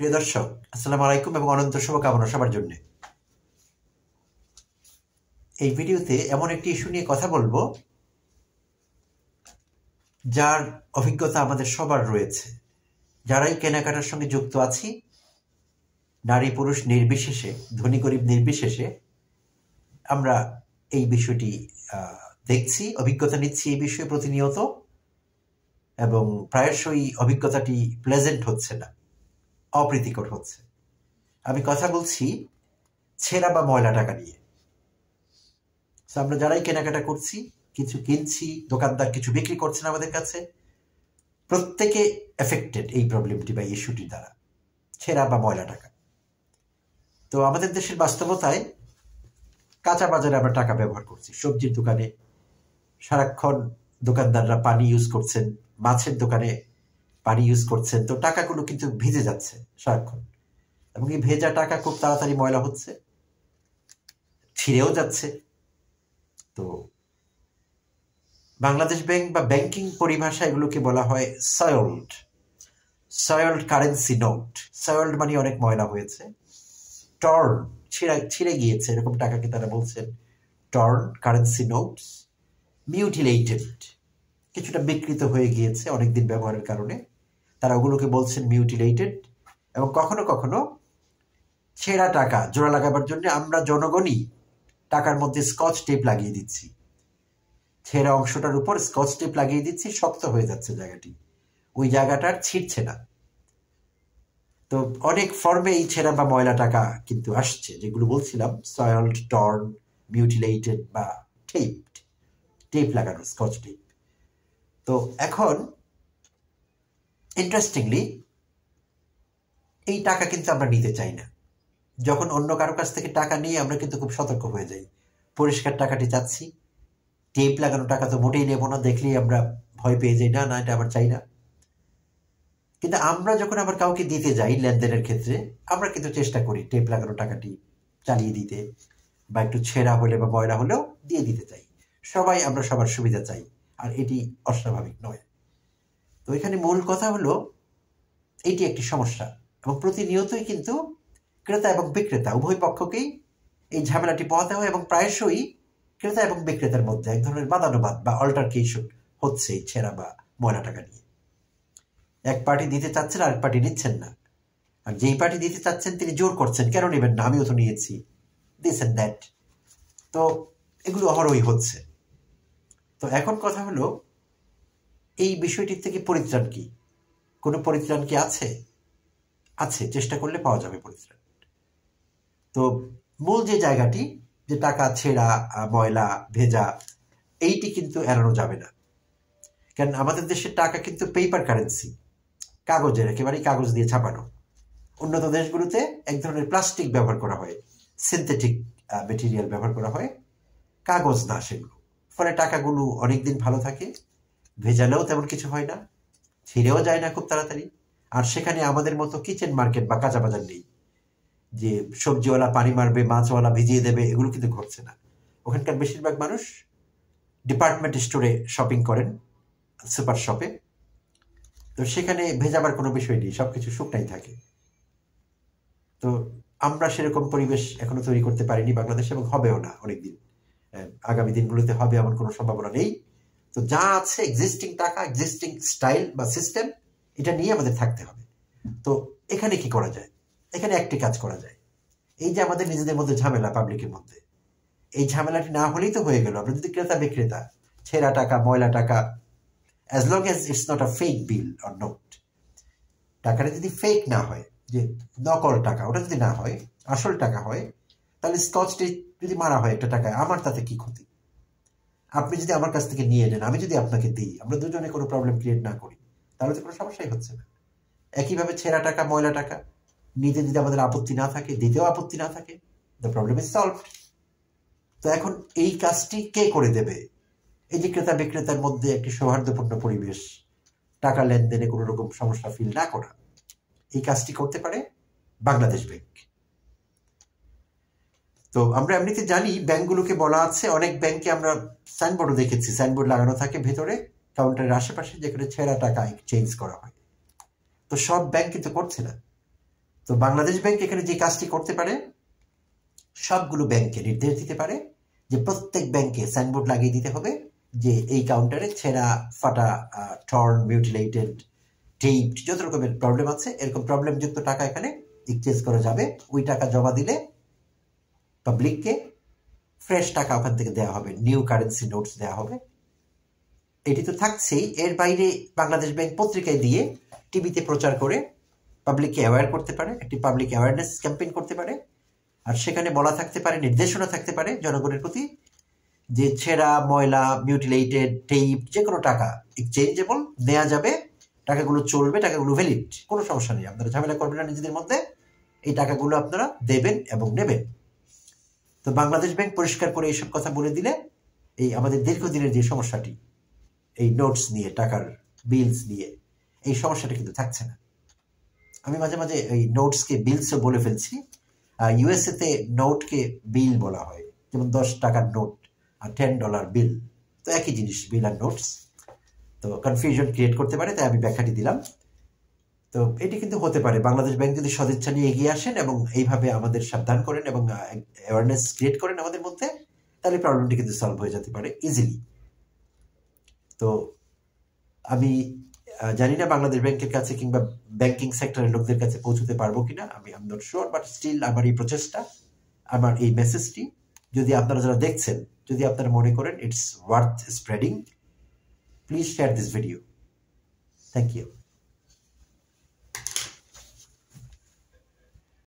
প্রিয় দর্শক, আসসালামু আলাইকুম এবং অনন্ত শুভকামনা সবার জন্য। এই ভিডিওতে এমন একটি ইস্যু নিয়ে কথা বলবো যার অভিজ্ঞতা আমাদের সবার রয়েছে। যারাই কেনাকাটার সঙ্গে যুক্ত আছি, নারী পুরুষ নির্বিশেষে, ধনী গরিব নির্বিশেষে, আমরা এই বিষয়টি দেখছি, অভিজ্ঞতা নিচ্ছি এই বিষয়ে প্রতিনিয়ত, এবং প্রায়শই অভিজ্ঞতাটি প্লেজেন্ট হচ্ছে না, অপ্রীতিকর হচ্ছে। আমি কথা বলছি ছেঁড়া বা ময়লা টাকা নিয়ে। আমরা যারাই কেনাকাটা করছি, কিছু কিনছি, দোকানদার কিছু বিক্রি করছেন আমাদের কাছে, প্রত্যেকে এফেক্টেড এই প্রবলেমটি বা ইস্যুটির দ্বারা, ছেঁড়া বা ময়লা টাকা। তো আমাদের দেশের বাস্তবতায় কাঁচা বাজারে আমরা টাকা ব্যবহার করছি। সবজির দোকানে সারাক্ষণ দোকানদাররা পানি ইউজ করছেন, মাছের দোকানে পানি ইউজ করছেন, তো টাকাগুলো কিন্তু ভিজে যাচ্ছে সারাক্ষণ, এবং এই ভেজা টাকা খুব তাড়াতাড়ি ময়লা হচ্ছে, ছিঁড়েও যাচ্ছে। তো বাংলাদেশ ব্যাংক বা ব্যাংকিং পরিভাষা এগুলোকে বলা হয় সয়েলড কারেন্সি নোট। সয়েলড মানে অনেক ময়লা হয়েছে, টর্ন ছিঁড়ে গিয়েছে, এরকম টাকাকে তারা বলছেন টর্ন কারেন্সি নোটস। মিউটিলেটেড, কিছুটা বিকৃত হয়ে গিয়েছে অনেকদিন ব্যবহারের কারণে, তারা ওগুলোকে বলছেন মিউটিলেটেড। এবং কখনো কখনো ছেঁড়া টাকা জোড়া লাগাবার জন্য আমরা জনগণই টাকার মধ্যে স্কচ টেপ লাগিয়ে দিচ্ছি, ছেঁড়া অংশটার উপর স্কচ টেপ লাগিয়ে দিচ্ছি, শক্ত হয়ে যাচ্ছে জায়গাটি, ওই জায়গাটার ছিঁড়ছে না। তো অনেক ফর্মে এই ছেঁড়া বা ময়লা টাকা কিন্তু আসছে, যেগুলো বলছিলাম সয়েলড, টর্ন, মিউটিলেটেড বা টেপ লাগানো, স্কচ টেপ। তো এখন ইন্টারেস্টিংলি এই টাকা কিন্তু আমরা নিতে চাই না। যখন অন্য কারো কাছ থেকে টাকা নিয়ে আমরা কিন্তু খুব সতর্ক হয়ে যাই, পরিষ্কার টাকাটি চাচ্ছি, টেপ লাগানো টাকা তো মোটেই নেব না, দেখলেই আমরা ভয় পেয়ে যাই, না এটা আবার চাই না। কিন্তু আমরা যখন আবার কাউকে দিতে যাই লেনদেনের ক্ষেত্রে, আমরা কিন্তু চেষ্টা করি টেপ লাগানো টাকাটি চালিয়ে দিতে, বা একটু ছেঁড়া হলে বা ময়লা হলেও দিয়ে দিতে চাই। সবাই আমরা সবার সুবিধা চাই, আর এটি অস্বাভাবিক নয়। তো এখানে মূল কথা হলো এইটি একটি সমস্যা, এবং প্রতিনিয়তই কিন্তু ক্রেতা এবং বিক্রেতা উভয় পক্ষকেই এই ঝামেলাটি পোহাতে হয়, এবং প্রায়শই ক্রেতা এবং বিক্রেতার মধ্যে এক ধরনের বাদানুবাদ বা অল্টারকেশন হচ্ছে এই ছেঁড়া বা ময়লা টাকা নিয়ে। এক পার্টি দিতে চাচ্ছেন, আরেক পার্টি নিচ্ছেন না, আর যেই পার্টি দিতে চাচ্ছেন তিনি জোর করছেন, কেন নেবেন না, আমিও তো নিয়েছি, দিস এন্ড দ্যাট। তো এগুলো অহরহই হচ্ছে। তো এখন কথা হলো এই বিষয়টির থেকে পরিত্রাণ কি? কোনো পরিত্রাণ কি আছে? চেষ্টা করলে পাওয়া যাবে পরিত্রাণ। তো মূল যে জায়গাটি, যে টাকা ছেঁড়া, ময়লা, ভেজা, এইটি কিন্তু এড়ানো যাবে না। কারণ আমাদের দেশের টাকা কিন্তু পেপার কারেন্সি, কাগজের, একেবারেই কাগজ দিয়ে ছাপানো। উন্নত দেশগুলোতে এক ধরনের প্লাস্টিক ব্যবহার করা হয়, সিনথেটিক মেটেরিয়াল ব্যবহার করা হয়, কাগজ না সেগুলো। ফলে টাকাগুলো অনেকদিন ভালো থাকে, ভেজালেও তেমন কিছু হয় না, ছিঁড়েও যায় না খুব তাড়াতাড়ি। আর সেখানে আমাদের মতো কিচেন মার্কেট বা কাঁচা বাজার নেই, যে সবজিওয়ালা পানি মারবে, মাছওয়ালা ভিজিয়ে দেবে, এগুলো কিন্তু ঘটছে না। ওখানকার বেশিরভাগ মানুষ ডিপার্টমেন্ট স্টোরে শপিং করেন, সুপার শপে। তো সেখানে ভেজাবার কোনো বিষয় নেই, সবকিছু শুকনাই থাকে। তো আমরা সেরকম পরিবেশ এখনো তৈরি করতে পারিনি বাংলাদেশে, এবং হবেও না অনেকদিন, আগামী দিনগুলোতে হবে এমন কোনো সম্ভাবনা নেই। তো যা আছে এক্সিস্টিং টাকা, এক্সিস্টিং স্টাইল বা সিস্টেম, এটা নিয়ে আমাদের থাকতে হবে। তো এখানে কি করা যায়? এখানে একটি কাজ করা যায়। এই যে আমাদের নিজেদের মধ্যে ঝামেলা, পাবলিকের মধ্যে, এই ঝামেলাটি না হলেই তো হয়ে গেল। আমরা যদি ক্রেতা বিক্রেতা ছেঁড়া টাকা, ময়লা টাকা, as long as it's not a fake bill or note, টাকাটা যদি ফেক না হয়, যে নকল টাকা, ওটা যদি না হয়, আসল টাকা হয়, তাহলে স্কচটি যদি মারা হয় একটা টাকায়, আমার তাতে কি ক্ষতি? আপনি যদি আমার কাছ থেকে নিয়ে নেন, আমি যদি আপনাকে দিই, আমরা দুজনে কোনো প্রবলেম ক্রিয়েট না করি, তাহলে তো কোনো সমস্যাই হচ্ছে না। একইভাবে ছেঁড়া টাকা, ময়লা টাকা নিতে যদি আমাদের আপত্তি না থাকে, দিতেও আপত্তি না থাকে, দ্য প্রবলেম ইজ সলভড। তো এখন এই কাজটি কে করে দেবে? এই যে ক্রেতা বিক্রেতার মধ্যে একটি সৌহার্দ্যপূর্ণ পরিবেশ, টাকা লেনদেনে কোনো রকম সমস্যা ফিল না করা, এই কাজটি করতে পারে বাংলাদেশ ব্যাংক। তো আমরা এমনিতে জানি ব্যাংকগুলোকে বলা আছে, অনেক ব্যাংকে আমরা সাইনবোর্ডও দেখেছি, সাইনবোর্ড লাগানো থাকে ভেতরে কাউন্টারের আশেপাশে, যেখানে ছেঁড়া টাকা এক্সচেঞ্জ করা হয়। তো সব ব্যাংক কিন্তু করছে না। তো বাংলাদেশ ব্যাংক এখানে যে কাজটি করতে পারে, সবগুলো ব্যাংকে নির্দেশ দিতে পারে যে প্রত্যেক ব্যাংকে সাইনবোর্ড লাগিয়ে দিতে হবে যে এই কাউন্টারে ছেঁড়া, ফাটা, টর্ন, মিউটিলেটেড, টেপড যত রকমের প্রবলেম আছে, এরকম প্রবলেমযুক্ত টাকা এখানে এক্সচেঞ্জ করা যাবে। ওই টাকা জমা দিলে পাবলিককে ফ্রেশ টাকা ওখান থেকে দেওয়া হবে, নিউ কারেন্সি নোটস দেওয়া হবে। এটি তো থাকছেই, এর বাইরে বাংলাদেশ ব্যাংক পত্রিকায় দিয়ে টিভিতে প্রচার করে পাবলিককে অ্যাওয়্যার করতে পারে, একটি পাবলিক অ্যাওয়ারনেস ক্যাম্পেইন করতে পারে। আর সেখানে বলা থাকতে পারে, নির্দেশনা থাকতে পারে জনগণের প্রতি যে ছেঁড়া, ময়লা, মিউটিলেটেড, টেপ যে কোনো টাকা এক্সচেঞ্জেবল, নেওয়া যাবে, টাকাগুলো চলবে, টাকাগুলো ভ্যালিড, কোনো সমস্যা নেই, আপনারা ঝামেলা করবেন না নিজেদের মধ্যে, এই টাকাগুলো আপনারা দেবেন এবং নেবেন। তো বাংলাদেশ ব্যাংক পরিষ্কার করে এইসব কথা বলে দিলে এই আমাদের দীর্ঘদিনের যে সমস্যাটি, এই নোটস নিয়ে, টাকার বিলস নিয়ে, এই সমস্যাটা কিন্তু থাকছে না। আমি মাঝে মাঝে এই নোটসকে বিলসও বলে ফেলছি। ইউএসএতে নোটকে বিল বলা হয়, যেমন 10 টাকার নোট আর $10 বিল, তো একই জিনিস, বিল আর নোটস। তো কনফিউশন ক্রিয়েট করতে পারে, তাই আমি ব্যাখ্যাটি দিলাম। তো এটি কিন্তু হতে পারে বাংলাদেশ ব্যাংক যদি সদিচ্ছা নিয়ে এগিয়ে আসেন এবং এইভাবে আমাদের সাবধান করেন এবং অ্যাওয়ারনেস ক্রিয়েট করেন আমাদের মধ্যে, তাহলে প্রবলেমটি কিন্তু সলভ হয়ে যেতে পারে ইজিলি। তো আমি জানি না বাংলাদেশ ব্যাংকের কাছে কিংবা ব্যাংকিং সেক্টরের লোকদের কাছে পৌঁছতে পারবো কিনা, আমি I am not sure, but still আমার এই প্রচেষ্টা, আমার এই মেসেজটি যদি আপনারা যারা দেখছেন, যদি আপনারা মনে করেন it's worth spreading, please share this video. Thank you.